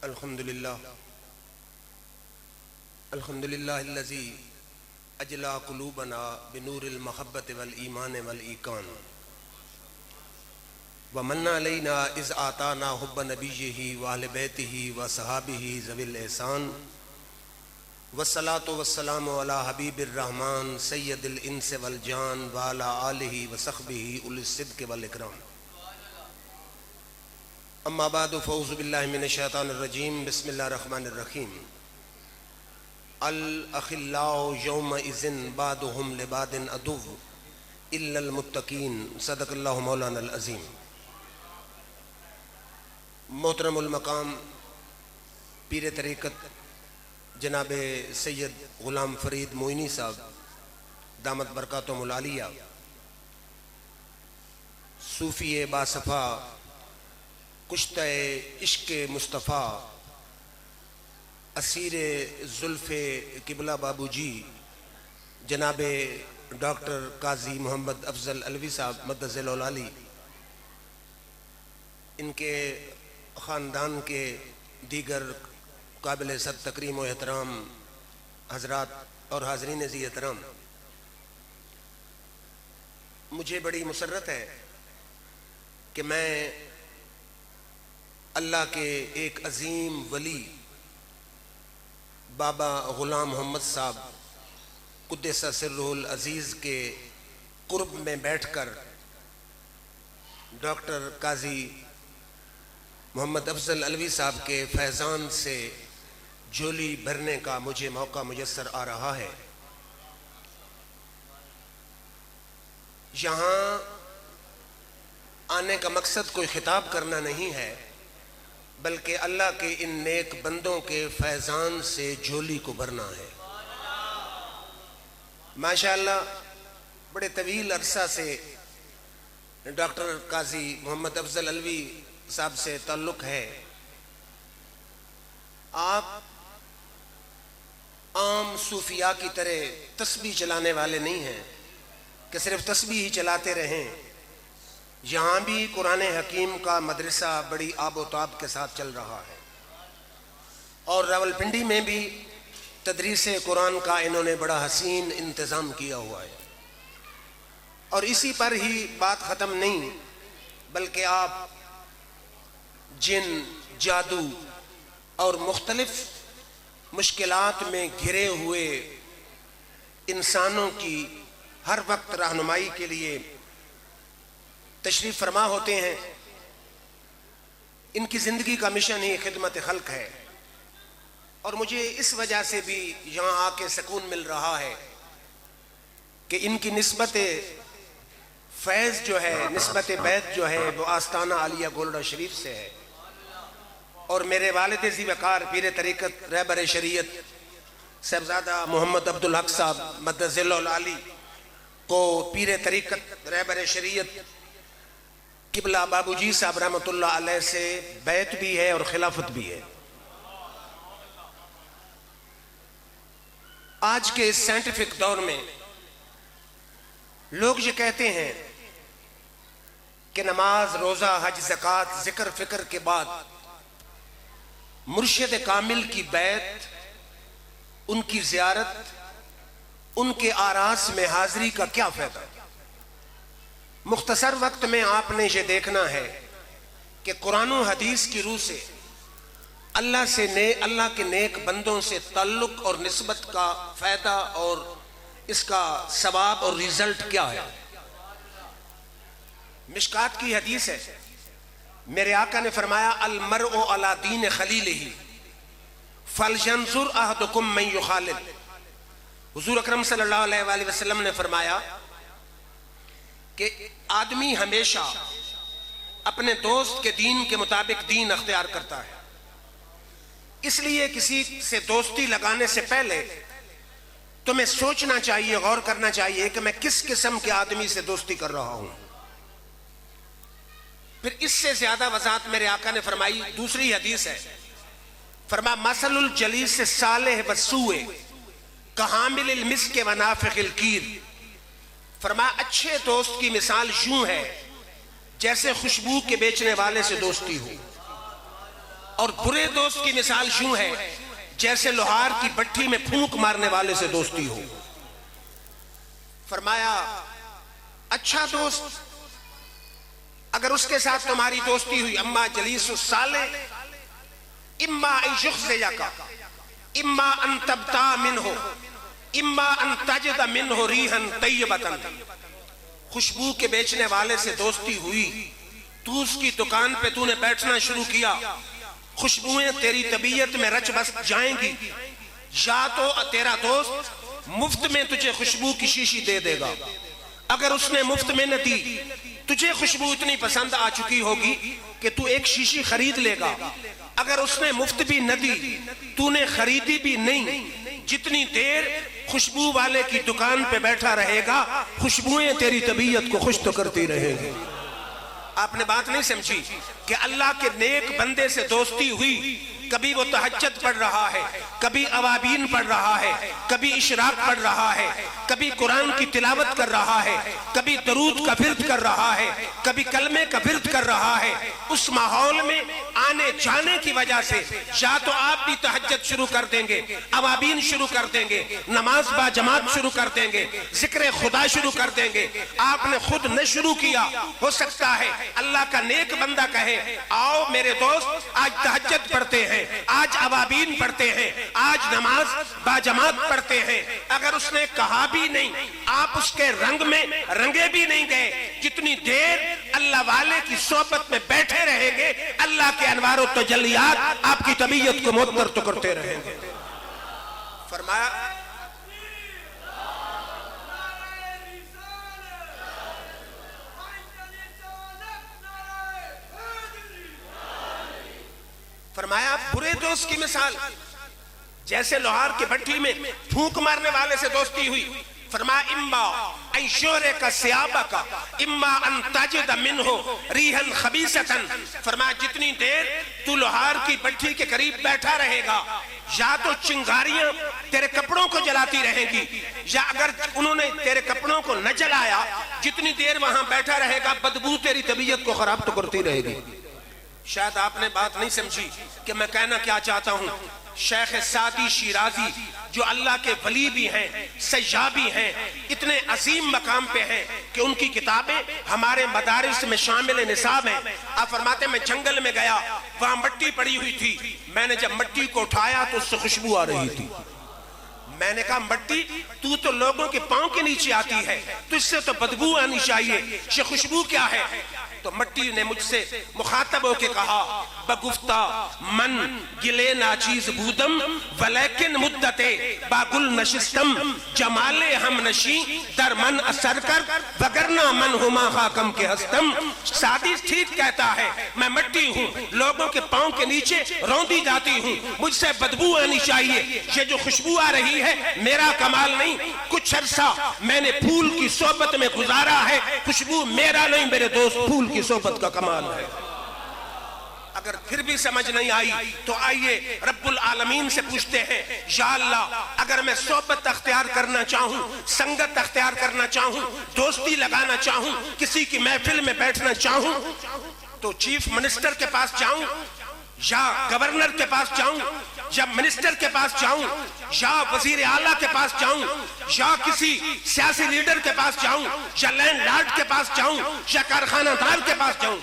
الحمدللہ الذی اجلا قلوبنا بنور المحبت والایمان والایقان ومن علینا اذ آتانا حب نبیہ واہل بیتہ وصحابہ ذوی الاحسان والصلاة والسلام علی حبیب الرحمن سید الانس والجان وعلی آلہ وصحبہ اولی الصدق والاکرام. اما بعد فاعوذ باللہ من الشیطان الرجیم. بسم اللہ الرحمن الرحیم. الاخلاء یومئذ بعضهم لبعض عدو الا المتقین. صدق اللہ مولانا العظیم. محترم المقام پیر طریقت جناب سید غلام فرید معینی صاحب دامت برکاتہم العالیہ، صوفی باصفا کشتہ عشق مصطفیٰ، اسیر زلف قبلہ بابو جی جناب ڈاکٹر قاضی محمد افضل علوی صاحب مدظ العالی، ان کے خاندان کے دیگر قابل صد تکریم و احترام حضرات اور حاضرین ذی احترام، مجھے بڑی مسرت ہے کہ میں اللہ کے ایک عظیم ولی بابا غلام محمد صاحب قدس سرہ العزیز کے قرب میں بیٹھ کر ڈاکٹر قاضی محمد افضل علوی صاحب کے فیضان سے جھولی بھرنے کا مجھے موقع میسر آ رہا ہے. یہاں آنے کا مقصد کوئی خطاب کرنا نہیں ہے، بلکہ اللہ کے ان نیک بندوں کے فیضان سے جھولی کو بھرنا ہے. ماشاءاللہ بڑے طویل عرصہ سے ڈاکٹر قاضی محمد افضل علوی صاحب سے تعلق ہے. آپ عام صوفیاء کی طرح تسبیح چلانے والے نہیں ہیں کہ صرف تسبیح ہی چلاتے رہیں. یہاں بھی قرآن حکیم کا مدرسہ بڑی آب و تاب کے ساتھ چل رہا ہے، اور راولپنڈی میں بھی تدریس قرآن کا انہوں نے بڑا حسین انتظام کیا ہوا ہے. اور اسی پر ہی بات ختم نہیں، بلکہ آپ جن، جادو اور مختلف مشکلات میں گھرے ہوئے انسانوں کی ہر وقت رہنمائی کے لیے تشریف فرما ہوتے ہیں. ان کی زندگی کا مشن ہی خدمت خلق ہے، اور مجھے اس وجہ سے بھی یہاں آ کے سکون مل رہا ہے کہ ان کی نسبت فیض جو ہے، نسبت بیت جو ہے، وہ آستانہ عالیہ گولڈا شریف سے ہے. اور میرے والد ذی وقار پیر طریقت رہبر شریعت صاحبزادہ محمد عبدالحق صاحب مدظ العالی کو پیر طریقت رہبر شریعت قبلہ بابو جی صاحب رحمۃ اللہ علیہ سے بیعت بھی ہے اور خلافت بھی ہے. آج کے اس سائنٹیفک دور میں لوگ یہ کہتے ہیں کہ نماز، روزہ، حج، زکوٰۃ، ذکر فکر کے بعد مرشد کامل کی بیعت، ان کی زیارت، ان کے آراس میں حاضری کا کیا فائدہ؟ مختصر وقت میں آپ نے یہ دیکھنا ہے کہ قرآن و حدیث کی روح سے اللہ کے نیک بندوں سے تعلق اور نسبت کا فائدہ اور اس کا ثواب اور ریزلٹ کیا ہے. مشکات کی حدیث ہے، میرے آقا نے فرمایا المرء علی دین خلیلہ فلینظر احدکم من یخالل. حضور اکرم صلی اللہ علیہ وآلہ وسلم نے فرمایا کہ آدمی ہمیشہ اپنے دوست کے دین کے مطابق دین اختیار کرتا ہے. اس لیے کسی سے دوستی لگانے سے پہلے تمہیں سوچنا چاہیے، غور کرنا چاہیے کہ میں کس قسم کے آدمی سے دوستی کر رہا ہوں. پھر اس سے زیادہ وضاحت میرے آقا نے فرمائی. دوسری حدیث ہے، فرمایا مثل الجلیس الصالح والسوء کحامل المسک ونافخ الکیر. فرمایا اچھے دوست کی مثال یوں ہے جیسے خوشبو کے بیچنے والے سے دوستی ہو. اور برے دوست کی مثال یوں ہے جیسے لوہار کی بھٹی میں پھونک مارنے والے سے دوستی ہو۔ فرمایا اچھا دوست اگر اس کے ساتھ تمہاری دوستی ہوئی، اما جلیس الصالح اما ان یخزیک اما ان تبتا منہ اما ان تجد منہ ریحا طیبتا، خوشبو کے بیچنے والے سے دوستی ہوئی، تو اس کی دکان پہ تو نے بیٹھنا شروع کیا، خوشبوئیں تیری طبیعت میں رچ بس جائیں گی، یا تو تیرا دوست مفت میں تجھے خوشبو کی شیشی دے دے گا، اگر اس نے مفت میں نہ دی تجھے خوشبو اتنی پسند آ چکی ہوگی کہ تو ایک شیشی خرید لے گا، اگر اس نے مفت بھی نہ دی تو نے خریدی بھی نہیں، جتنی دیر خوشبو والے کی دکان پہ بیٹھا رہے گا خوشبوئیں تیری طبیعت کو خوش تو کرتی رہیں گی۔ آپ نے بات نہیں سمجھی کہ اللہ کے نیک بندے سے دوستی ہوئی، کبھی وہ تہجد پڑھ رہا ہے، کبھی اوابین پڑھ رہا ہے، کبھی اشراق پڑھ رہا ہے، کبھی قرآن کی تلاوت کر رہا ہے، کبھی درود کا ورد کر رہا ہے، کبھی کلمے کا ورد کر رہا ہے، اس ماحول میں آنے جانے کی وجہ سے یا تو آپ بھی تہجد شروع کر دیں گے، اوابین شروع کر دیں گے، نماز با جماعت شروع کر دیں گے، ذکر خدا شروع کر دیں گے، آپ نے خود نہ شروع کیا، ہو سکتا ہے اللہ کا نیک بندہ کہے آؤ میرے دوست آج تہجد پڑھتے ہیں، آج اوابین پڑھتے ہیں، آج نماز با جماعت پڑھتے ہیں، اگر اس نے کہا بھی نہیں آپ اس کے رنگ میں رنگے بھی نہیں گئے، جتنی دیر اللہ والے کی صحبت میں بیٹھے رہیں گے اللہ کے انوار و تجلیات آپ کی طبیعت کو معطر تو کرتے رہیں گے۔ فرمایا فرمایا برے دوست کی مثال جیسے لوہار کی بھٹی میں پھونک مارنے والے سے دوستی ہوئی، فرمایا اما ان شورک ثیابک اما ان تجد منہ ریحا خبیثۃ، فرمایا جتنی دیر تو لوہار کی بھٹی کے قریب بیٹھا رہے گا یا تو چنگاریاں تیرے کپڑوں کو جلاتی رہیں گی، یا اگر انہوں نے تیرے کپڑوں کو نہ جلایا جتنی دیر وہاں بیٹھا رہے گا بدبو تیری طبیعت کو خراب تو کرتی رہے گی۔ شاید آپ نے بات نہیں سمجھی کہ میں کہنا کیا چاہتا ہوں۔ شیخ سعدی شیرازی جو اللہ کے ولی بھی ہیں، سیاح بھی ہیں، اتنے عظیم مقام پہ ہیں کہ ان کی کتابیں ہمارے مدارس میں شامل نصاب ہیں۔ آپ فرماتے میں جنگل میں گیا، وہاں مٹی پڑی ہوئی تھی، میں نے جب مٹی کو اٹھایا تو اس سے خوشبو آ رہی تھی، میں نے کہا مٹی تو لوگوں کے پاؤں کے نیچے آتی ہے تو اس سے تو بدبو آنی چاہیے، یہ خوشبو کیا ہے؟ تو مٹی نے مجھ سے مخاطب ہو کے کہا بگفتہ من گلے ناچیز بودم ولیکن مدتے باگل نشستم جمال ہم نشی در من اثر کر وگرنا من ہما خاکم کے ہستم۔ سعدی ٹھیک کہتا ہے، میں مٹی ہوں، لوگوں کے پاؤں کے نیچے روندی جاتی ہوں، مجھ سے بدبو آنی چاہیے، یہ جو خوشبو آ رہی ہے میرا کمال نہیں، کچھ عرصہ میں نے پھول کی صحبت میں گزارا ہے، خوشبو میرا نہیں میرے دوست پھول کی صحبت کا کمال ہے۔ اگر پھر بھی سمجھ نہیں آئی تو آئیے رب العالمین سے پوچھتے ہیں، یا اللہ اگر میں صحبت اختیار کرنا چاہوں، سنگت اختیار کرنا چاہوں، دوستی لگانا چاہوں، کسی کی محفل میں بیٹھنا چاہوں تو چیف منسٹر کے پاس جاؤں یا گورنر کے پاس جاؤں یا منسٹر کے پاس جاؤں یا وزیر اعلیٰ کے پاس جاؤں یا کسی سیاسی لیڈر کے پاس جاؤں یا لینڈ لارڈ کے پاس جاؤں یا کارخانہ دار کے پاس جاؤں؟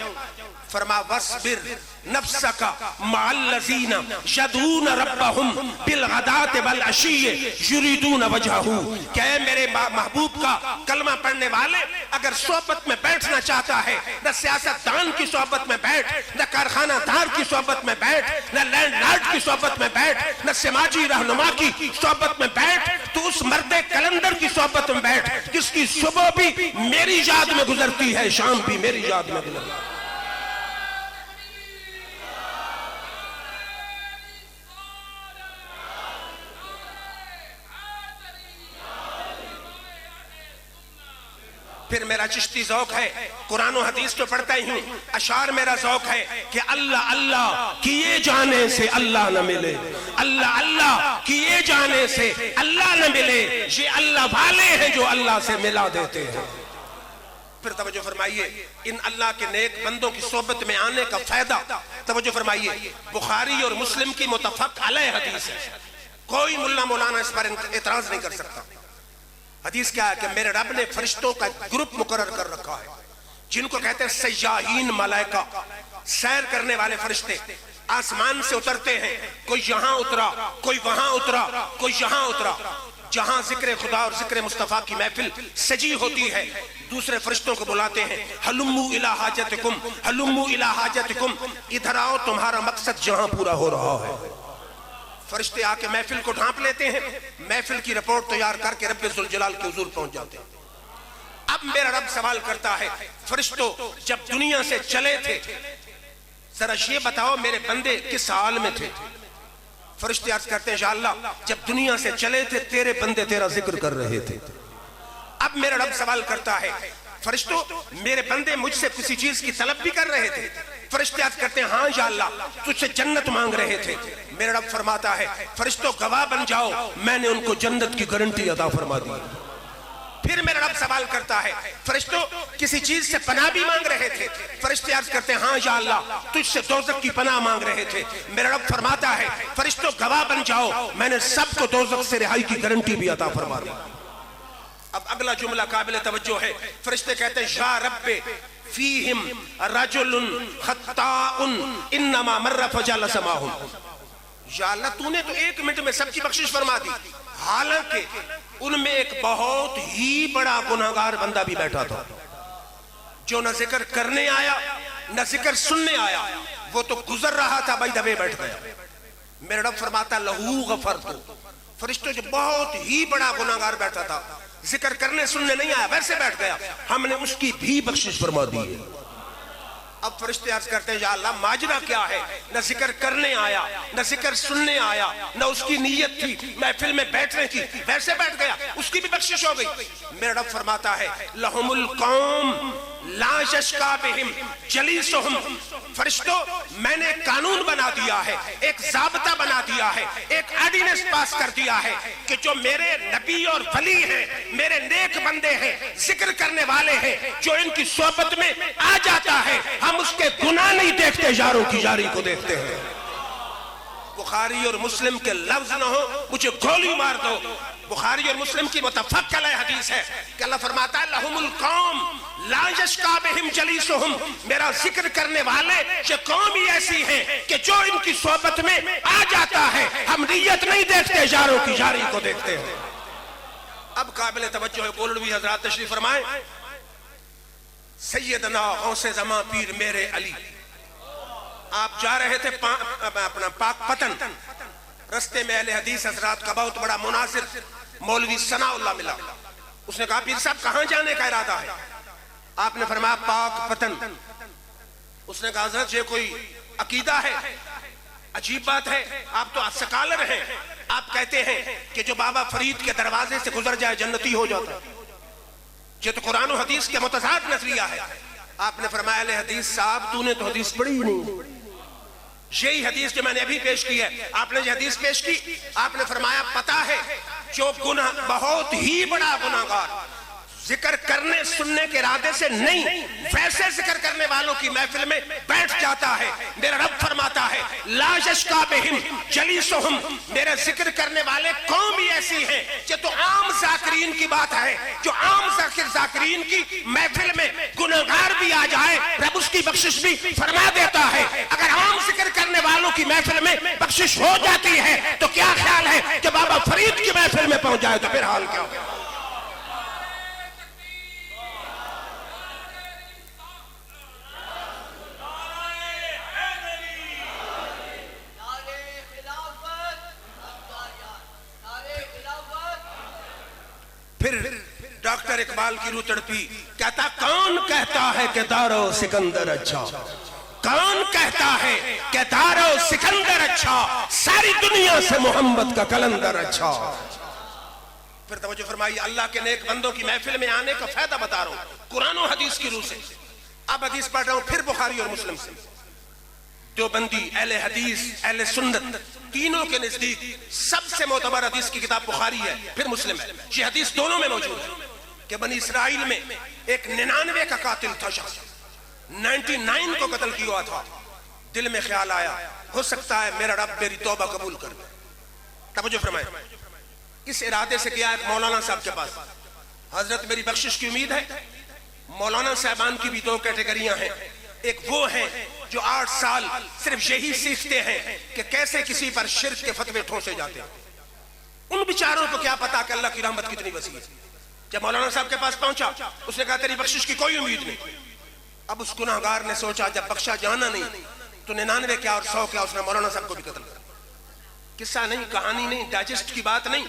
فرما وَاصْبِرْ نَفْسَكَ مَعَ الَّذِينَ يَدْعُونَ رَبَّهُمْ بِالْغَدَاةِ وَالْعَشِيِّ يُرِيدُونَ وَجْهَهُ، کہ اے میرے محبوب کا کلمہ پڑھنے والے اگر صحبت میں بیٹھنا چاہتا ہے، نہ سیاست دان کی صحبت میں بیٹھ، نہ کارخانہ دار کی صحبت میں بیٹھ، نہ لینڈ لارڈ کی صحبت میں بیٹھ، نہ سماجی رہنما کی صحبت میں بیٹھ، تو اس مرد کلندر کی صحبت میں بیٹھ جس کی صبح بھی میری یاد میں گزرتی ہے، شام بھی میری یاد میں گزرتی ہے۔ پھر میرا چشتی ذوق ہے، قرآن و حدیث تو پڑھتا ہی ہوں، اشعار میرا ذوق ہے کہ اللہ اللہ کیے جانے سے اللہ نہ ملے، اللہ اللہ کیے جانے سے اللہ نہ ملے، یہ اللہ والے ہیں جو اللہ سے ملا دیتے ہیں۔ پھر توجہ فرمائیے ان اللہ کے نیک بندوں کی صحبت میں آنے کا فائدہ، توجہ فرمائیے، بخاری اور مسلم کی متفق علیہ حدیث ہے، کوئی ملا مولانا اس پر اعتراض نہیں کر سکتا۔ حدیث کیا ہے کہ میرے رب نے فرشتوں کا گروپ مقرر کر رکھا ہے جن کو کہتے ہیں سیاحین ملائکہ، سیر کرنے والے فرشتے، آسمان سے اترتے ہیں، کوئی یہاں اترا، کوئی وہاں اترا، کوئی یہاں اترا، جہاں ذکر خدا اور ذکر مصطفیٰ کی محفل سجی ہوتی ہے دوسرے فرشتوں کو بلاتے ہیں، ہلمو الی حاجتکم، ہلمو الی حاجتکم، ادھر آؤ تمہارا مقصد جہاں پورا ہو رہا ہے۔ فرشتے آ کے محفل کو ڈھانپ لیتے ہیں، محفل کی رپورٹ تیار کر کے رب ذوالجلال کے حضور پہنچ جاتے ہیں۔ اب میرا رب سوال کرتا ہے، فرشتوں جب دنیا سے چلے تھے ذرا یہ بتاؤ میرے بندے کس حال میں تھے؟ فرشتے عرض کرتے ہیں یا اللہ جب دنیا سے چلے تھے تیرے بندے تیرا ذکر کر رہے تھے۔ اب میرا رب سوال کرتا ہے، فرشتوں میرے بندے مجھ سے کسی چیز کی طلب بھی کر رہے تھے؟ فرشتے عرض کرتے ہیں ہاں یا اللہ تجھ سے جنت مانگ رہے تھے۔ میرا رب فرماتا ہے فرشتوں گواہ بن جاؤ میں نے ان کو جنت کی گارنٹی عطا فرما دی۔ پھر میرا رب سوال کرتا ہے فرشتوں کسی چیز سے پناہ بھی مانگ رہے تھے؟ فرشتے عرض کرتے ہیں ہاں یا اللہ تجھ سے دوزخ کی پناہ مانگ رہے تھے۔ میرا رب فرماتا ہے فرشتوں گواہ بن جاؤ میں نے سب کو دوزخ سے رہائی کی گارنٹی بھی عطا فرما دی۔ اب اگلا جملہ قابل توجہ ہے، فرشتے کہتے ہیں یا رب فیہم رجل خطاء انما مر فجلس معہم، یا اللہ تو نے تو 1 منٹ میں سب کی بخشش فرما دی، حالانکہ ان میں ایک بہت ہی بڑا گناہگار بندہ بھی بیٹھا تھا جو نہ ذکر کرنے آیا نہ ذکر سننے آیا، وہ تو گزر رہا تھا بائی دبے بیٹھ گیا۔ میرا رب فرماتا لہو غفرتو، فرشتوں جو بہت ہی بڑا گناہگار بیٹھا تھا ذکر کرنے سننے نہیں آیا ویسے بیٹھ گیا، ہم نے اس کی بھی بخشش فرما دی ہے۔ اب فرشتے عرض کرتے ہیں یا اللہ ماجرا کیا ہے؟ نہ ذکر کرنے آیا نہ ذکر سننے آیا نہ اس کی نیت تھی محفل میں بیٹھنے کی ویسے بیٹھ گیا، اس کی بھی بخشش ہو گئی۔ میرا رب فرماتا ہے لہم القوم لا یشقی بہم جلیسہم، فرشتوں میں نے ایک قانون بنا دیا ہے، ایک ضابطہ بنا دیا ہے، ایک آرڈیننس پاس کر دیا ہے کہ جو میرے نبی اور ولی ہیں، میرے نیک بندے ہیں، ذکر کرنے والے ہیں، جو ان کی صحبت میں آ جاتا ہے ہم اس کے گناہ نہیں دیکھتے یاروں کی یاری کو دیکھتے ہیں۔ بخاری اور مسلم کے لفظ نہ ہو مجھے گولی مار دو، بخاری اور مسلم کی متفق علیہ حدیث ہے کہ اللہ فرماتا ہے لہم القوم لا یشقی بہم جلیسہم، میرا ذکر کرنے والے یہ قوم ہی ایسی ہیں کہ جو ان کی صحبت میں آ جاتا ہے ہم نیت نہیں دیکھتے یاروں کی یاری کو دیکھتے ہیں۔ اب قابل توجہ ہے گولڈوی حضرات تشریف فرمائیں، سیدنا غوث زمان پیر میرے علی آپ جا رہے تھے اپنا پاک پتن، رستے میں اہل حدیث حضرات کا بہت بڑا مناظر مولوی ثناء اللہ ملا، اس نے کہا پیر صاحب کہاں جانے کا ارادہ ہے؟ آپ نے فرمایا پاک پتن۔ اس نے کہا حضرت یہ کوئی عقیدہ ہے؟ عجیب بات ہے، آپ تو سکالر ہیں، آپ کہتے ہیں کہ جو بابا فرید کے دروازے سے گزر جائے جنتی ہو جاتا ہے، یہ تو قرآن و حدیث کے متضاد نظریہ ہے۔ آپ نے فرمایا لے حدیث صاحب تو نے تو حدیث پڑھی ہی نہیں، یہی حدیث جو میں نے ابھی پیش کی ہے، آپ نے جو حدیث پیش کی آپ نے فرمایا پتہ ہے جو گناہ بہت ہی بڑا گناہگار ذکر کرنے سننے کے ارادے سے نہیں ویسے ذکر کرنے والوں کی محفل میں بیٹھ جاتا ہے، میرا رب فرماتا ہے لا یشقی بہم جلیسہم، میرے ذکر کرنے والے قوم ہی ایسی ہیں کہ تو عام ذاکرین کی بات ہے، جو عام ذاکرین کی محفل میں گناہگار بھی آ جائے رب اس کی بخشش بھی فرما دیتا ہے۔ اگر عام ذکر کرنے والوں کی محفل میں بخشش ہو جاتی ہے تو کیا خیال ہے کہ بابا فرید کی محفل میں پہنچ جائے تو پھر حال کیا ہوگا؟ پھر ڈاکٹر اقبال کی روح تڑپی، کہتا کون کہتا ہے کہ دارو سکندر اچھا، کون کہتا ہے کہ دارو سکندر اچھا، ساری دنیا سے محمد کا کلندر اچھا۔ پھر توجہ فرمائیے اللہ کے نیک بندوں کی محفل میں آنے کا فائدہ بتا رہا ہوں قرآن و حدیث کی روح سے۔ اب حدیث پڑھ رہا ہوں پھر بخاری اور مسلم سے۔ دیوبندی، اہل حدیث، اہل سنت تینوں کے نزدیک سب سے معتبر حدیث کی کتاب بخاری ہے پھر مسلم ہے، یہ حدیث دونوں میں موجود ہے۔ کہ بنی اسرائیل میں ایک 99 کا قاتل تھا شخص، 99 کو قتل کیا ہوا تھا. دل میں خیال آیا ہو سکتا ہے میرا رب میری توبہ قبول کر دے. توجہ فرمائے. اس ارادے سے گیا ایک مولانا صاحب کے پاس، حضرت میری بخشش کی امید ہے. مولانا صاحبان کی بھی 2 کیٹیگریاں ہیں. ایک وہ ہیں جو 8 سال صرف یہی سیکھتے ہیں کہ کیسے کسی پر شرک کے فتوے ٹھونسے جاتے ہیں. ان بیچاروں کو کیا پتا کہ اللہ کی رحمت کتنی وسیع ہے. جب مولانا صاحب کے پاس پہنچا اس نے کہا تیری بخشش کی کوئی امید نہیں. اب اس گناہگار نے سوچا جب بخشا جانا نہیں تو 99 کیا اور 100 کیا، اس نے مولانا صاحب کو بھی قتل کر. قصہ نہیں، کہانی نہیں، ڈائجسٹ کی بات نہیں،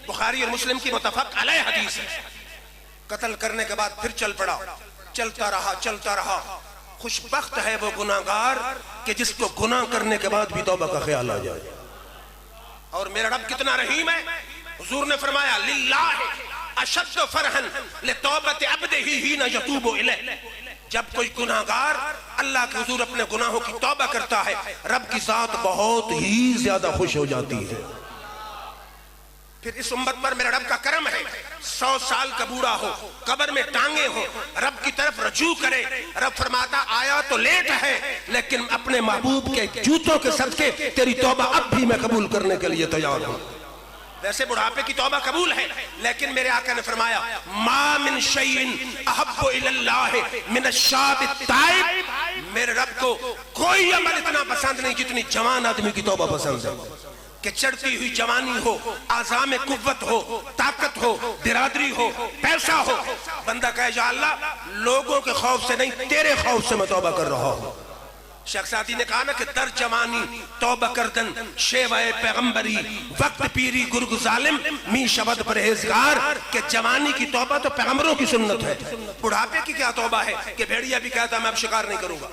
بخاری اور مسلم کی متفق علیہ حدیث ہے. قتل کرنے کے بعد پھر چل پڑا، چلتا رہا. خوشبخت ہے وہ گناہگار کہ جس کو گناہ کرنے کے بعد بھی توبہ کا خیال آ جائے. اور میرا رب کتنا رحیم ہے. حضور نے فرمایا للہ اشد فرحن لتوبت عبدہ حین یتوب الیہ. جب کوئی گناہگار اللہ کے حضور اپنے گناہوں کی توبہ کرتا ہے رب کی ذات بہت ہی زیادہ خوش ہو جاتی ہے. پھر اس امت پر میرا رب کا کرم ہے، 100 سال کا بوڑھا ہو، قبر میں ٹانگیں ہو، رب کی طرف رجوع کرے. رب فرماتا آیا تو لیٹ ہے لیکن اپنے محبوب کے جوتوں کے صدقے تیری توبہ اب بھی میں قبول کرنے کے لیے تیار ہوں. ویسے بڑھاپے کی توبہ قبول ہے لیکن میرے آقا نے فرمایا ما من شیء احب الی اللہ من الشاب التائب. میرے رب کو کوئی عمل اتنا پسند نہیں جتنی جوان آدمی کی توبہ پسند ہے. کہ چڑھتی ہوئی جوانی ہو، اعضاء میں قوت ہو، طاقت ہو، برادری ہو، پیسہ ہو، بندہ کہے یا اللہ لوگوں کے خوف سے نہیں تیرے خوف سے میں توبہ کر رہا ہوں. شیخ سعدی نے کہا نا کہ در جوانی توبہ کردن شیوہ پیغمبری وقت پیری گرگ ظالم می شبد پرہیزگار. کہ جوانی کی توبہ تو پیغمبروں کی سنت ہے. بڑھاپے کی کیا توبہ ہے کہ بھیڑیا بھی کہتا میں اب شکار نہیں کروں گا.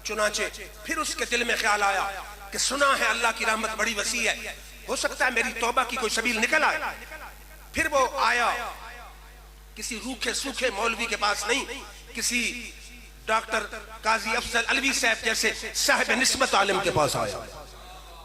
چنانچہ پھر اس کے دل میں خیال آیا کہ سنا ہے اللہ کی رحمت بڑی وسیع ہے، ہو سکتا ہے میری توبہ کی کوئی سبیل نکل آئے. پھر وہ آیا کسی روکھے سوکھے مولوی کے پاس نہیں، کسی ڈاکٹر قاضی افضل علوی صاحب جیسے صاحب نسبت عالم کے پاس آیا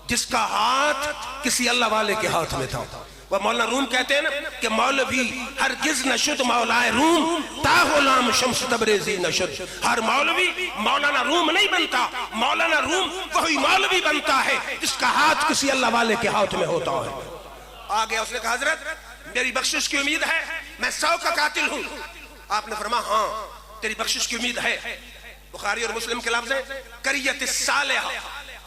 جس کا ہاتھ کسی اللہ والے کے ہاتھ میں تھا. وہ مولانا روم کہتے ہیں نا کہ مولوی ہرگز نہ شد مولائے روم تا غلام شمس تبریزی نہ شد. ہر مولوی مولانا روم نہیں بنتا، مولانا روم وہی مولوی بنتا ہے جس کا ہاتھ کسی اللہ والے کے ہاتھ میں ہوتا ہے. آگے اس نے کہا حضرت میری بخشش کی امید ہے، میں 100 کا قاتل ہوں. آپ نے فرمایا ہاں تیری بخشش کی امید ہے. بخاری اور مسلم کے لفظ ہیں قریۃ الصالحہ.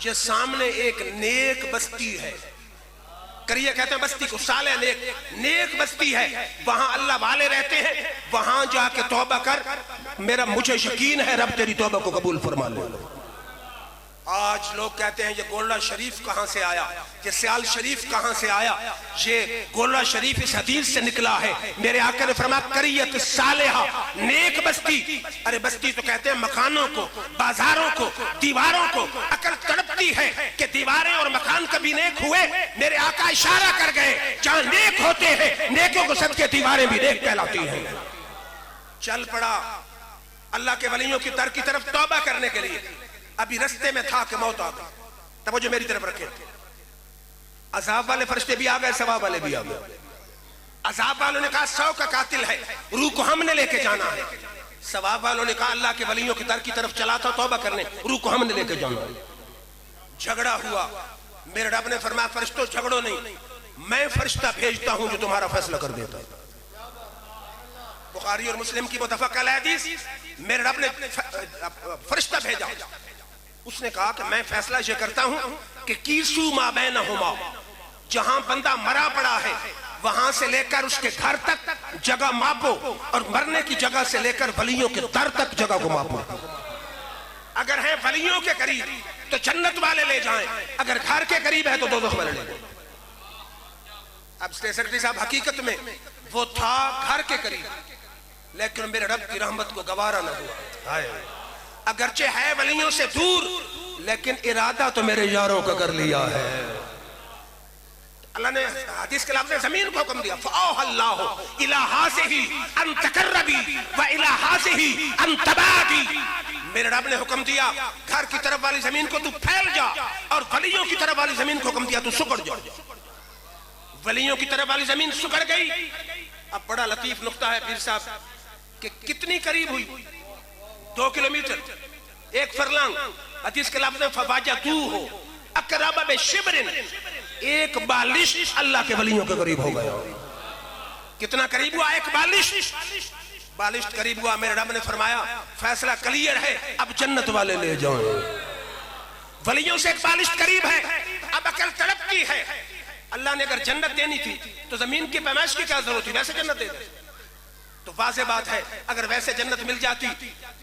یہ سامنے ایک نیک بستی ہے. قریہ کہتے ہیں بستی کو، صالح نیک بستی ہے، وہاں اللہ والے رہتے ہیں. وہاں جا کے توبہ کر، میرا مجھے یقین ہے رب تیری توبہ کو قبول فرما لے. آج لوگ کہتے ہیں یہ گولڑا شریف کہاں سے آیا، یہ سیال شریف کہاں سے آیا. یہ گولڑا شریف اس حدیث سے نکلا ہے. میرے آقا نے فرمایا قریۃ الصالحہ نیک بستی. ارے بستی تو کہتے ہیں مکانوں کو، بازاروں کو، دیواروں کو. عقل تڑپتی ہے کہ دیواریں اور مکان کبھی نیک ہوئے. میرے آقا اشارہ کر گئے جہاں نیک ہوتے ہیں نیکوں کو صدقے دیواریں بھی نیک کہلاتی ہیں. چل پڑا اللہ کے ولیوں کی در کی طرف توبہ کرنے کے لیے. ابھی رستے میں تھا کہ موت آ گئی. توجہ میری طرف رکھیں. عذاب والے فرشتے بھی آ گئے، ثواب والے بھی آ گئے. عذاب والوں نے کہا 100 کا قاتل ہے، روح کو ہم نے لے کے جانا ہے. ثواب والوں نے کہا اللہ کے ولیوں کی در کی طرف چلا تھا توبہ کرنے، روح کو ہم نے لے کے جانا ہے. جھگڑا ہوا. میرے رب نے فرمایا فرشتوں جھگڑو نہیں، میں فرشتہ بھیجتا ہوں جو تمہارا فیصلہ کر دیتا ہے. بخاری اور مسلم کی متفق علیہ حدیث. میرے رب نے فرشتہ بھیجا. اس نے کہا کہ میں فیصلہ یہ کرتا ہوں کہ کیسو ما بینہما، جہاں بندہ مرا پڑا ہے وہاں سے لے کر اس کے گھر تک جگہ ماپو، اور مرنے کی جگہ سے لے کر ولیوں کے در تک جگہ کو ماپو. اگر ہیں ولیوں کے قریب تو جنت والے لے جائیں، اگر گھر کے قریب ہے تو دوزخ والے لے جائیں. اب سیکرٹری صاحب حقیقت میں وہ تھا گھر کے قریب لیکن میرے رب کی رحمت کو گوارا نہ ہوا. اگرچہ ہے ولیوں سے دور لیکن ارادہ تو میرے یاروں کا کر لیا ہے. اللہ نے حدیث کے لفظ زمین کو حکم دیا فَأَوْحَ اللَّهُ إِلَىٰ هَٰذِهِ أَن تَقَرَّبِي وَإِلَىٰ هَٰذِهِ أَن تَبَعْدِي. میرے رب نے حکم دیا گھر کی طرف والی زمین کو تو پھیل جا، اور ولیوں کی طرف والی زمین کو حکم دیا تو سکڑ جا. ولیوں کی طرف والی زمین سکڑ گئی، اب بڑا لطیف نقطہ ہے پیر صاحب کہ کتنی قریب ہوئی، 2 کلومیٹر، 1 فرلانگ، حدیث کے لفظ میں فواجدوہ اقرب بشبر، 1 بالش اللہ کے ولیوں کے قریب ہو گیا۔ کتنا قریب ہوا؟ 1 بالش قریب ہوا۔ میرے رب نے فرمایا فیصلہ کلیئر ہے، اب جنت والے لے جاؤں۔ ولیوں سے 1 بالش قریب ہے، اب عقل طلب کی ہے۔ اللہ نے اگر جنت دینی تھی تو زمین کی پیمائش کی کیا ضرورت تھی؟ ویسے جنت دے دے۔ تو واضح بات ہے اگر ویسے جنت مل جاتی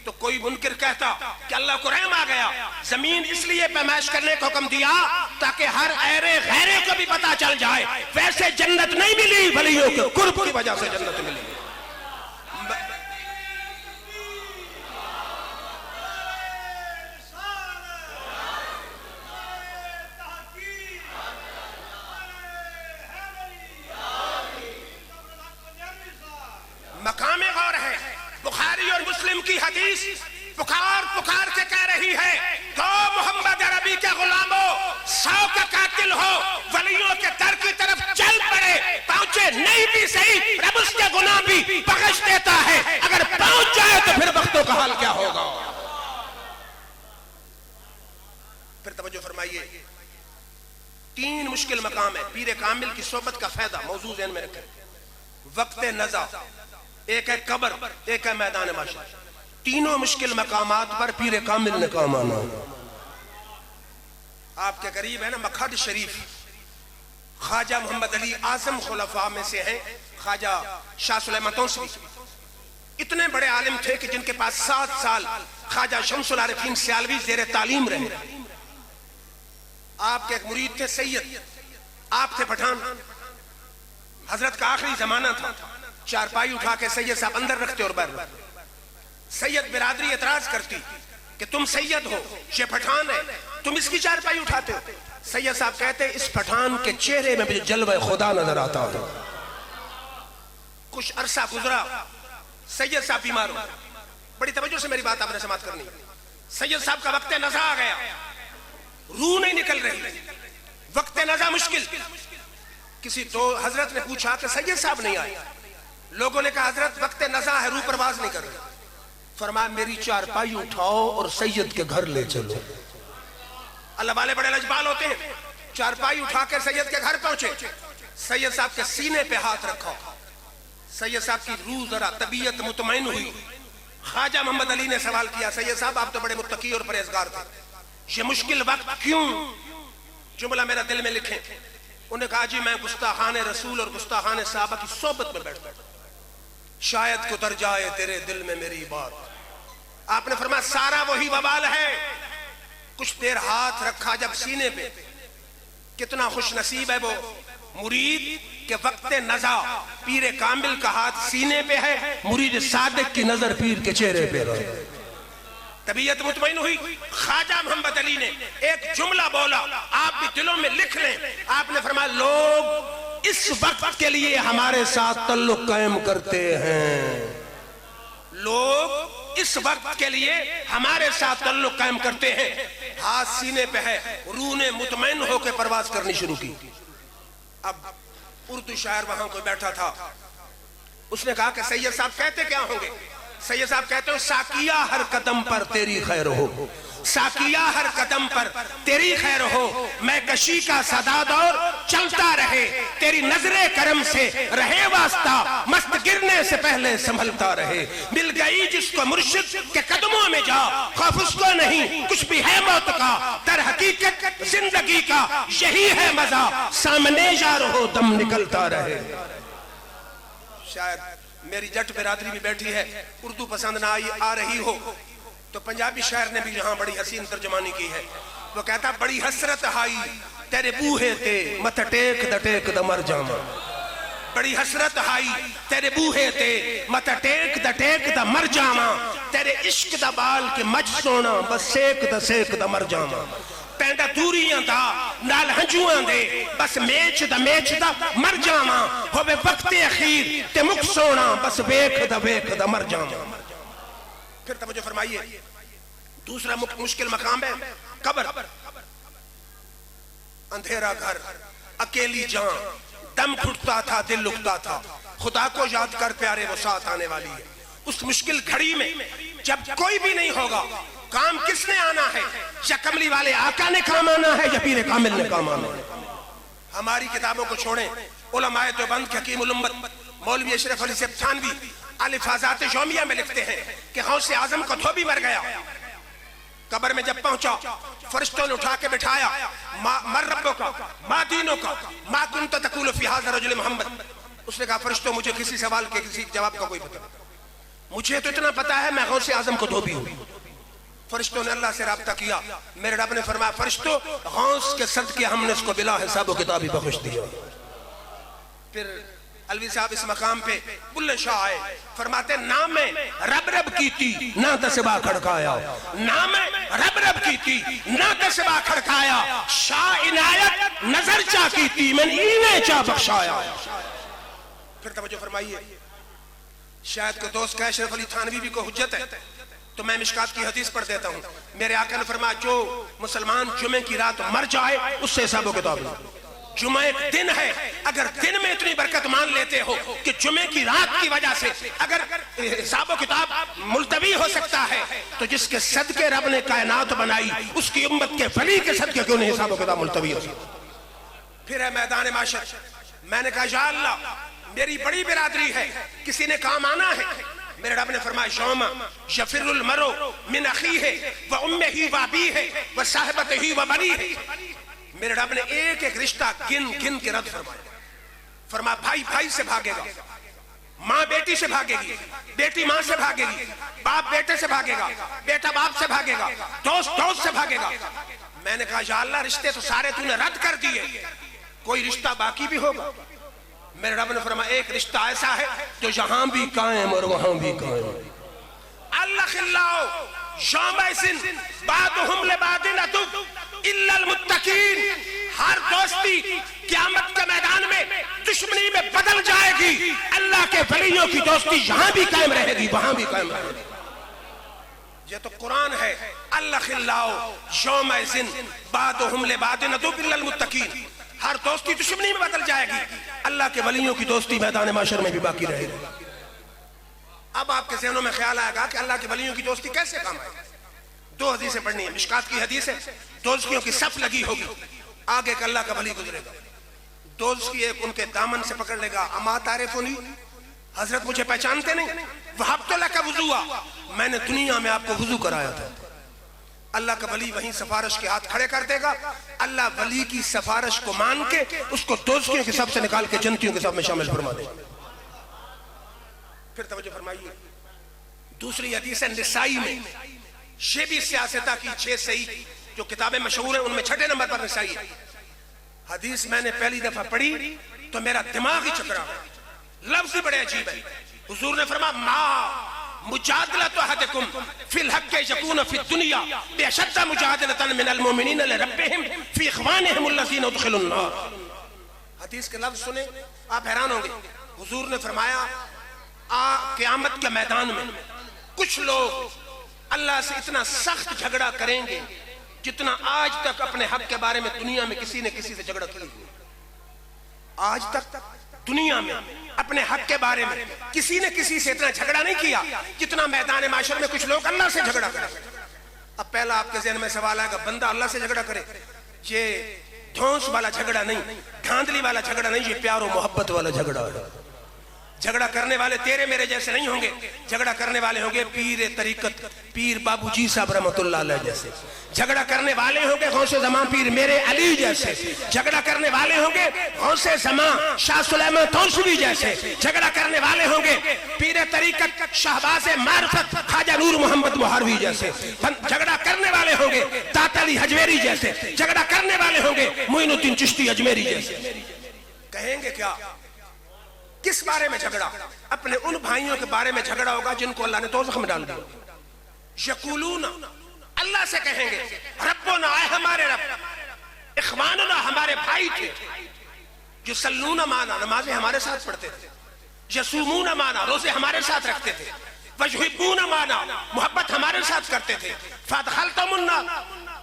تو کوئی منکر کہتا کہ اللہ کو رحم آ گیا، زمین اس لیے پیمائش کرنے کا حکم دیا تاکہ ہر ایرے غیرے کو بھی پتا چل جائے۔ ویسے جنت نہیں ملی، ولیوں کے قرب کی وجہ سے جنت ملی۔ مقام غور ہے، بخاری اور مسلم کی حدیث پکار پکار کے کہہ رہی ہے تو محمد عربی کے غلاموں 100 کا قاتل ہو، ولیوں کے در کی طرف چل پڑے، پہنچے نہیں بھی صحیح، رب اس کے گناہ بھی بخش دیتا ہے، اگر پہنچ جائے تو پھر وقتوں کا حال کیا ہوگا۔ پھر توجہ فرمائیے، 3 مشکل مقام ہے پیر کامل کی صحبت کا فائدہ، موضوع ذہن میں رکھیں۔ وقت نزا، ایک ہے قبر، ایک ہے میدان محشر، تینوں مشکل مقامات پر پیر کامل نے کام آنا۔ آپ کے قریب ہے نا مکھڈ شریف، خواجہ محمد علی اعظم خلفاء میں سے ہیں خواجہ شاہ سلیمان توسوی، اتنے بڑے عالم تھے کہ جن کے پاس 7 سال خواجہ شمس العارفین سیالوی زیر تعلیم رہے۔ آپ کے ایک مرید تھے سید، آپ تھے پٹھان، حضرت کا آخری زمانہ تھا، چارپائی اٹھا کے سید صاحب اندر رکھتے اور باہر رکھتے۔ سید برادری اعتراض کرتی کہ تم سید ہو، یہ پٹھان ہے، تم اس کی چارپائی اٹھاتے ہو۔ سید صاحب کہتے اس پٹھان کے چہرے میں مجھے جلوہ خدا نظر آتا ہے۔ کچھ عرصہ گزرا، سید صاحب بیمار ہو، بڑی توجہ سے میری بات آپ نے سماعت کرنی۔ سید صاحب کا وقت نزا آ گیا، روح نہیں نکل رہی، وقت نزا مشکل۔ کسی تو حضرت نے پوچھا کہ سید صاحب نہیں آئے، لوگوں نے کہا حضرت وقت نزا ہے، روح پرواز نہیں کر رہی۔ فرمایا میری چارپائی اٹھاؤ اور سید کے گھر لے چلو۔ اللہ والے بڑے لجبال ہوتے ہیں، چارپائی اٹھا کے سید کے گھر پہنچے، سید صاحب کے سینے پہ ہاتھ رکھا، سید صاحب کی روح ذرا طبیعت مطمئن ہوئی۔ خواجہ محمد علی نے سوال کیا سید صاحب آپ تو بڑے متقی اور پرہیزگار تھے، یہ مشکل وقت کیوں؟ جملہ میرا دل میں لکھیں۔ انہوں نے کہا جی میں گستاخان رسول اور گستاخان صحابہ کی صحبت میں بیٹھتا ہوں، شاید کتر جائے تیرے دل میں میری بات۔ آپ نے فرمایا سارا وہی وبال ہے۔ کچھ دیر ہاتھ رکھا جب سینے پہ، کتنا خوش نصیب ہے وہ مرید کہ وقت نزا پیر کامل کا ہاتھ سینے پہ ہے، مرید صادق کی نظر پیر کے چہرے پہ رہے۔ طبیعت مطمئن ہوئی۔ خواجہ محمد علی نے ایک جملہ بولا، آپ بھی دلوں میں لکھ لیں۔ آپ نے فرمایا لوگ اس وقت کے لیے ہمارے ساتھ تعلق قائم کرتے ہیں، لوگ اس وقت کے لیے ہمارے ساتھ تعلق قائم کرتے ہیں۔ ہاتھ سینے پہ ہے، روح نے مطمئن ہو کے پرواز کرنی شروع کی۔ اب اردو شاعر وہاں کوئی بیٹھا تھا، اس نے کہا کہ سید صاحب کہتے کیا ہوں گے؟ سید صاحب کہتے ہو ساکیہ ہر قدم پر تیری خیر ہو، ساکیہ ہر قدم پر تیری خیر ہو، میں کشی کا سداد اور چلتا رہے، تیری نظر کرم سے رہے واسطہ، مست گرنے سے پہلے سنبھلتا رہے، مل گئی جس کو مرشد کے قدموں میں جا، خوف اس کو نہیں کچھ بھی ہے موت کا، در حقیقت زندگی کا یہی ہے مزہ، سامنے جا رہو دم نکلتا رہے۔ شاید میری جٹ برادری بھی بیٹھی ہے، اردو پسند نہ آ رہی ہو تو پنجابی شاعر نے بھی یہاں بڑی حسین ترجمانی کی ہے۔ وہ کہتا بڑی حسرت ہائی تیرے بوہے تے مت ٹیک دا ٹیک دا مر جاما، بڑی حسرت ہائی تیرے بوہے تے مت ٹیک دا مر جاما، تیرے عشق دا بال کے مجھ سونا بس سیک دا مر جاما، پینڈا دوریاں دا نال ہنجوان دے بس میچ دا مر جاما، ہوئے وقت اخیر تے مکھ سونا بس ویک دا مر جاما۔ پھر توجہ فرمائیے، دوسرا مشکل مقام ہے قبر۔ اندھیرا گھر، اکیلی جان، دم گھٹتا تھا دل لکتا تھا، خدا کو یاد کر پیارے، وہ ساتھ آنے والی ہے۔ اس مشکل گھڑی میں جب کوئی بھی نہیں ہوگا، کام کس نے آنا ہے؟ یا کملی والے آقا نے کام آنا ہے یا پیر کامل نے کام آنا ہے؟ ہماری کتابوں کو چھوڑیں، علماء دیوبند کے حکیم الامت مولوی اشرف علی صاحب تھانوی الفاظات یومیہ میں لکھتے ہیں کہ غوث اعظم کو دھوبی مر گیا، قبر میں جب پہنچا فرشتوں نے اٹھا کے بٹھایا، مر ربوں کا، ما دینوں کا، ما کنت تقول فی ھذا الرجل محمد۔ اس نے کہا فرشتوں مجھے کسی سوال کے کسی جواب کا کوئی پتہ نہیں، مجھے تو اتنا پتا ہے میں غوث اعظم کو دھوبی ہوں۔ فرشتوں نے اللہ سے رابطہ کیا، میرے رب نے فرمایا فرشتوں غوث کے صدقے ہم نے اس کو بلا حساب و کتابی بخش دیا۔ پھر الوی صاحب اس مقام پہ بلے شاہ آئے، فرماتے نہ میں رب رب کی تھی نہ دسبا کھڑکایا، نہ میں رب رب کی تھی نہ دسبا کھڑکایا، شاہ عنایت نظر چاہ کی تھی من اینے چاہ بخشایا۔ پھر توجہ فرمائیے، شاید کو دوست کا اشرف علی تھانوی بھی کو حجت ہے تو میں مشکات کی حدیث پڑھ دیتا ہوں۔ میرے آقا نے فرمایا جو مسلمان جمعہ کی رات مر جائے اس سے حساب و کتاب نہیں۔ جمعہ ایک دن ہے، اگر دن میں اتنی برکت مان لیتے ہو کہ جمعہ کی رات کی وجہ سے اگر حساب و کتاب ملتوی ہو سکتا ہے تو جس کے صدقے رب نے کائنات بنائی اس کی امت کے ولی کے صدقے کیوں نہیں حساب و کتاب ملتوی ہو سکتا؟ پھر ہے میدان معاشر، میں نے کہا یا اللہ میری بڑی برادری ہے، کسی نے کام آنا ہے، میرے رب نے فرمایا یوم یفر المرء من اخیہ و امہ و ابیہ و صاحبتہ و بنیہ۔ میرے رب نے ایک ایک رشتہ گن گن کے رد فرمایا، فرمایا بھائی بھائی سے بھاگے گا، ماں بیٹی سے بھاگے گی، بیٹی ماں سے بھاگے گی، باپ بیٹے سے بھاگے گا، بیٹا باپ سے بھاگے گا، دوست دوست سے بھاگے گا۔ میں نے کہا یا اللہ رشتے تو سارے تو نے رد کر دیے، کوئی رشتہ باقی بھی ہوگا؟ میرے رب نے فرمایا ایک رشتہ ایسا ہے جو یہاں بھی قائم اور وہاں بھی قائم۔ الخلاء یومئذ بعضهم لبعض عدو الا المتقین، ہر دوستی قیامت کے میدان میں دشمنی میں بدل جائے گی، اللہ کے ولیوں کی دوستی یہاں بھی قائم رہے گی وہاں بھی قائم رہے گی۔ یہ تو قرآن ہے، الخلاء یومئذ بعضهم لبعض عدو الا المتقین، ہر دوستی دشمنی میں بدل جائے گی، اللہ کے ولیوں کی دوستی میدان معاشر میں بھی باقی رہے گی۔ اب آپ کے ذہنوں میں خیال آئے گا کہ اللہ کے ولیوں کی دوستی کیسے کام آئے گی؟ دو حدیثیں پڑھنی ہیں، مشکات کی حدیث ہے، دوزخیوں کی صف لگی ہوگی، آگے کہ اللہ کا ولی گزرے گا، دوزخی ایک ان کے دامن سے پکڑ لے گا، اما تعرفونی، حضرت مجھے پہچانتے نہیں، وہبت لک وضوءا، میں نے دنیا میں آپ کو وضو کرایا تھا۔ اللہ کا ولی وہیں سفارش کے ہاتھ کھڑے کر دے گا، اللہ ولی کی سفارش کو مان کے اس کو دوزخیوں کی صف سے نکال کے جنتیوں کے صف میں شامل فرما دے گا۔ پھر توجہ فرمائیے، دوسری حدیث ہے نسائی میں، یہ بھی سیاستہ کی 6 صحیح جو کتابیں مشہور ہیں ان میں 6 نمبر پر نسائی ہے۔ حدیث میں نے پہلی دفعہ پڑھی تو میرا دماغ ہی چکرا، لفظ بڑے عجیب ہے۔ حضور نے فرمایا ما مجادلۃ احدکم فی الحق یکون فی الدنیا باشد مجادلۃ من المؤمنین لربہم فی اخوانہم الذین ادخلوا النار۔ حدیث کے لفظ سنیں آپ حیران ہوں گے۔ حضور نے فرمایا قیامت کے میدان میں کچھ لوگ اللہ سے اتنا سخت جھگڑا کریں گے جتنا آج تک اپنے حق کے بارے میں دنیا میں کسی نے کسی سے جھگڑا کیا۔ آج تک دنیا میں اپنے حق کے بارے میں کسی نے کسی سے اتنا جھگڑا نہیں کیا جتنا میدان معاشر میں کچھ لوگ اللہ سے جھگڑا کریں۔ اب پہلا آپ کے ذہن میں سوال آئے گا بندہ اللہ سے جھگڑا کرے، یہ دھونس والا جھگڑا نہیں، دھاندلی والا جھگڑا نہیں، یہ پیار و محبت والا جھگڑا ہے۔ جھگڑا کرنے والے تیرے میرے جیسے نہیں ہوں گے، جھگڑا کرنے والے ہوں گے پیر طریقت پیر بابو جی صاحب رحمۃ اللہ علیہ جیسے، جھگڑا کرنے والے ہوں گے غوث زمان پیر میرے علی جیسے، جھگڑا کرنے والے ہوں گے غوث زمان شاہ سلیمان توسوی جیسے، جھگڑا کرنے والے ہوں گے پیر طریقت شہباز معرفت خواجہ نور محمد مہاروی جیسے، جھگڑا کرنے والے ہوں گے داتا علی حجویری جیسے، جھگڑا کرنے والے ہوں گے معین الدین چشتی اجمیری جیسے۔ کہیں گے کیا؟ کس بارے میں جھگڑا؟ اپنے ان بھائیوں کے بارے میں جھگڑا ہوگا جن کو اللہ نے دوزخ میں ڈال دیا۔ یقولون، اللہ سے کہیں گے ربنا، اے ہمارے رب، اخواننا، ہمارے بھائی تھے، یصلون معنا، نمازیں ہمارے ساتھ پڑھتے تھے، یصومون معنا، روزے ہمارے ساتھ رکھتے تھے، ویحبون معنا، محبت ہمارے ساتھ کرتے تھے، فادخلتم النار،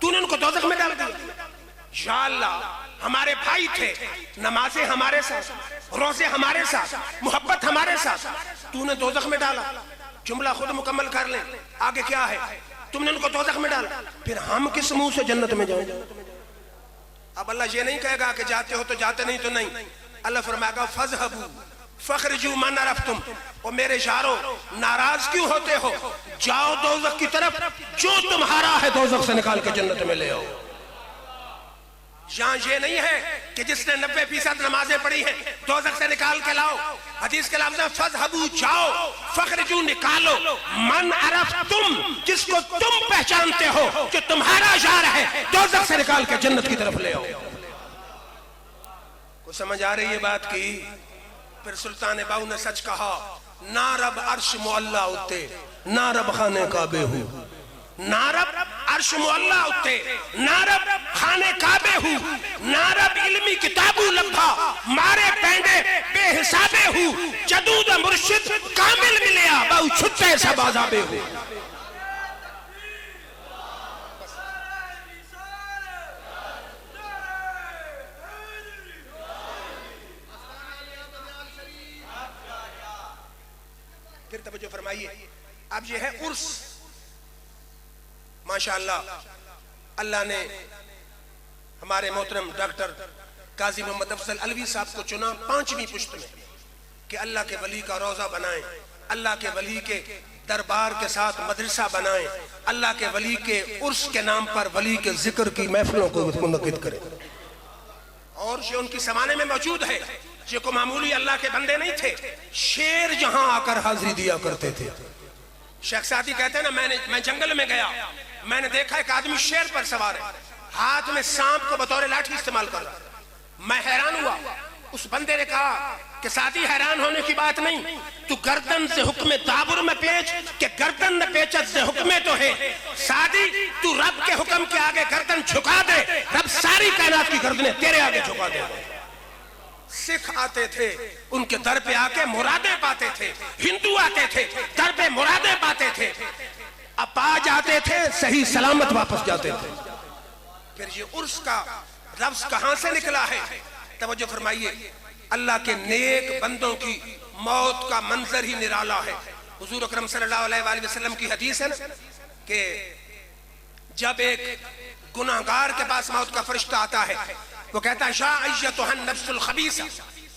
تو نے ان کو دوزخ میں ڈال دیا۔ یا اللہ ہمارے بھائی تھے، نمازیں ہمارے ساتھ، روزے ہمارے ساتھ، محبت ہمارے ساتھ، تو نے دوزخ میں ڈالا۔ جملہ خود مکمل کر لیں، آگے کیا ہے؟ تم نے ان کو دوزخ میں ڈالا، پھر ہم کس منہ سے جنت میں جائیں؟ اب اللہ یہ نہیں کہے گا کہ جاتے ہو تو جاتے نہیں تو نہیں، اللہ فرمائے گا فَاذْهَبُوا فَاخْرِجُوا مَنْ عَرَفْتُمْ، اور میرے یارو ناراض کیوں ہوتے ہو؟ جاؤ دوزخ کی طرف، جو تمہارا ہے دوزخ سے نکال کے جنت میں لے آؤ۔ یہاں یہ نہیں ہے کہ جس نے 90% نمازیں پڑھی ہیں دوزخ سے نکال کے لاؤ۔ حدیث کے لفظ ہے فَاذْهَبُوا، جاؤ، فَاخْرِجُوا، نکالو، مَنْ عَرَفْتُمْ، جس کو تم پہچانتے ہو جو تمہارا یار ہے دوزخ سے نکال کے جنت کی طرف لے آؤ۔ کو سمجھ آ رہی ہے بات کی؟ پھر سلطان باؤ نے سچ کہا، نہ رب عرش معلا اتے، نہ رب خانے کعبے ہو، نہ رب عرش معلا اتے، نہ رب خانے کعبے ہو، نہ رب علمی کتابوں لبھا، مارے پینڈے بے حسابے ہو، جدود مرشد کامل ملیا، باؤ چھتے سب عذابے ہو۔ پھر توجہ فرمائیے، اب یہ ہے عرس۔ ماشاءاللہ اللہ نے ہمارے محترم ڈاکٹر قاضی محمد افضل علوی صاحب کو چنا 5ویں پشت میں کہ اللہ کے ولی کا روضہ بنائیں، اللہ کے ولی کے دربار کے ساتھ مدرسہ بنائیں، اللہ کے ولی کے عرس کے نام پر ولی کے ذکر کی محفلوں کو منعقد کریں۔ اور یہ ان کی زمانے میں موجود ہے، یہ کو معمولی اللہ کے بندے نہیں تھے، شیر یہاں آ کر حاضری دیا کرتے تھے۔ شیخ سعدی کہتے ہیں نا، میں جنگل میں گیا، میں نے دیکھا ایک آدمی شیر پر سوار ہے، ہاتھ میں سانپ کو بطور لاٹھی استعمال کر رہا، میں حیران ہوا۔ اس بندے نے کہا کہ سعدی حیران ہونے کی بات نہیں، تو گردن سے حکم دابر میں پیچ کہ گردن نہ پیچت سے حکم تو ہے، سعدی تو رب کے حکم کے آگے گردن جھکا دے، رب ساری کائنات کی گردنیں تیرے آگے جھکا دے۔ سکھ آتے تھے ان کے در پہ آ کے مرادیں پاتے تھے، ہندو آتے تھے در پہ مرادیں پاتے تھے، اپا جاتے تھے صحیح سلامت واپس جاتے تھے۔ پھر یہ عرس کا لفظ کہاں سے نکلا ہے؟ توجہ فرمائیے، اللہ کے نیک بندوں کی موت کا منظر ہی نرالا ہے۔ حضور اکرم صلی اللہ علیہ وآلہ وسلم کی حدیث ہے نا کہ جب ایک گناہگار کے پاس موت کا فرشتہ آتا ہے، وہ کہتا ہے یا ایتھا النفس الخبیثہ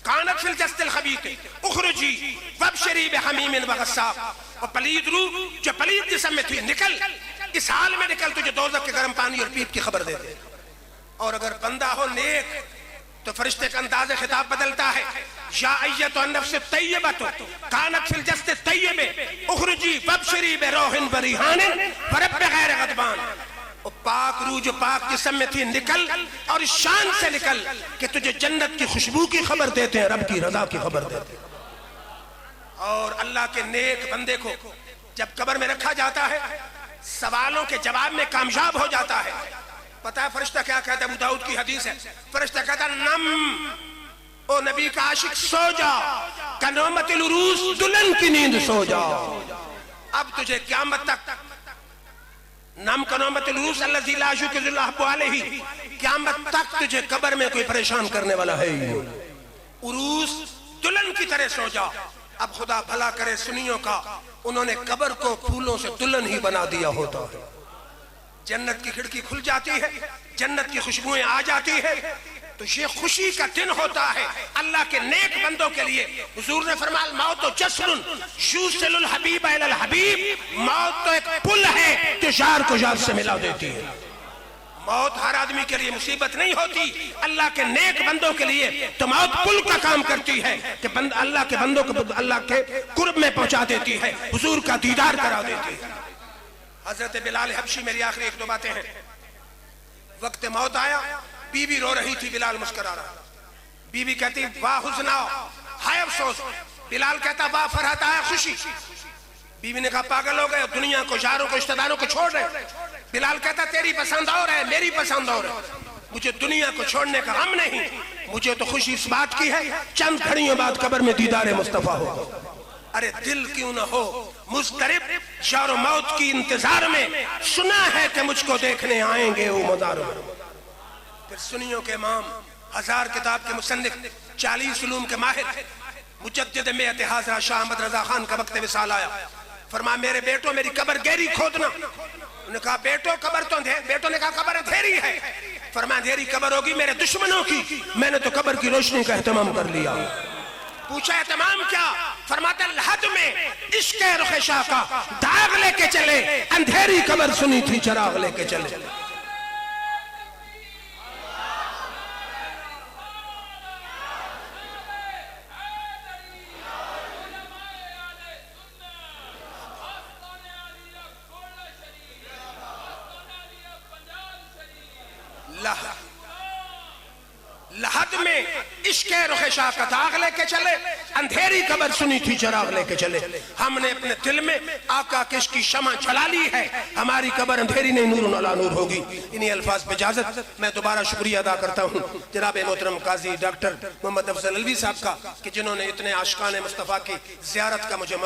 کانت فی الجسد الخبیث اخرجی وابشری بحمیم وغساق، اور پلید روح جو پلید جسم میں تھی نکل، اس حال میں نکل تجھے دوزخ کے گرم پانی اور پیپ کی خبر دے دے۔ اور اگر بندہ ہو نیک تو فرشتے کا انداز خطاب بدلتا ہے، یا ایتھا النفس الطیبہ کانت فی الجسد الطیب اخرجی وابشری بروح وریحان ورب غیر غضبان، اور پاک روح جو پاک جسم میں تھی نکل، اور اس شان سے نکل کہ تجھے جنت کی خوشبو کی خبر دیتے ہیں، رب کی رضا کی خبر دیتے ہیں۔ اور اللہ کے نیک بندے کو جب قبر میں رکھا جاتا ہے، سوالوں کے جواب میں کامیاب ہو جاتا ہے، پتہ ہے فرشتہ کیا کہتا ہے؟ ابو داؤد کی حدیث ہے، فرشتہ کہتا ہے نم او نبی کا عاشق سو جا، کنومت العروس دلہن کی نیند سو جا، اب تجھے قیامت تک نم کنومت العروس الذی لا یوقظ اللہ علیہ، قیامت تک تجھے قبر میں کوئی پریشان کرنے والا ہے ہی نہیں، عروس دلہن کی طرح سو جا۔ اب خدا بھلا کرے سنیوں کا، انہوں نے قبر کو پھولوں سے دلہن ہی بنا دیا ہوتا ہے، جنت کی کھڑکی کھل جاتی ہے، جنت کی خوشبوئیں آ جاتی ہے، تو یہ خوشی کا دن ہوتا ہے اللہ کے نیک بندوں کے لیے۔ حضور نے فرمایا الموت جسر یوصل الحبیب الی الحبیب، موت تو ایک پل ہے جو یار کو یار سے ملا دیتی ہے۔ موت ہر آدمی کے لیے مصیبت نہیں ہوتی، اللہ کے نیک بندوں کے لیے تو موت پل کا کام کرتی ہے کہ اللہ کے بندوں کو اللہ کے قرب میں پہنچا دیتی ہے، حضور کا دیدار کرا دیتی ہے۔ حضرت بلال حبشی، میری آخری ایک دو باتیں ہیں۔ وقت موت آیا، بی بی رو رہی تھی، بلال مسکرا رہا، بی بی کہتی واہ حزنا ہائے افسوس، بلال کہتا واہ فرحت آیا خوشی۔ بی بی نے کہا پاگل ہو گئے، دنیا کو یاروں کو رشتہ داروں کو چھوڑ رہے۔ بلال کہتا تیری پسند اور ہے، میری پسند اور ہے، مجھے دنیا کو چھوڑنے کا غم نہیں، مجھے تو خوشی اس بات کی ہے چند گھڑیوں بعد قبر میں دیدار مصطفیٰ ہو۔ ارے دل کیوں نہ ہو مضطرب شور و موت کی انتظار میں، سنا ہے کہ مجھ کو دیکھنے آئیں گے وہ مزار میں۔ پھر سنیوں کے امام 1000 کتاب کے مصنف، 40 علوم کے ماہر، مجدد میت حاضرہ شاہ احمد رضا خان کا وقت وصال آیا، فرمایا میرے بیٹوں میری قبر گہری کھودنا۔ انہوں نے کہا بیٹوں قبر تو بیٹوں نے کہا قبر اندھیری ہے۔ فرمایا اندھیری قبر ہوگی میرے دشمنوں کی، میں نے تو قبر کی روشنی کا اہتمام کر لیا۔ پوچھا اہتمام کیا؟ فرماتا لحد میں عشق رخ شاہ کا داغ لے کے چلے، اندھیری قبر سنی تھی چراغ لے کے چلے۔ لحد میں عشق رخ شاہ کا داغ لے کے چلے، اندھیری قبر سنی تھی چراغ لے کے چلے۔ ہم نے اپنے دل میں آقا کے عشق کی شمع جلا لی ہے، ہماری قبر اندھیری نہیں نور علی نور ہوگی۔ انہی الفاظ پہ اجازت میں دوبارہ شکریہ ادا کرتا ہوں جناب محترم قاضی ڈاکٹر محمد افضل الوی صاحب کا کہ جنہوں نے اتنے عاشقان مصطفیٰ کی زیارت کا مجھے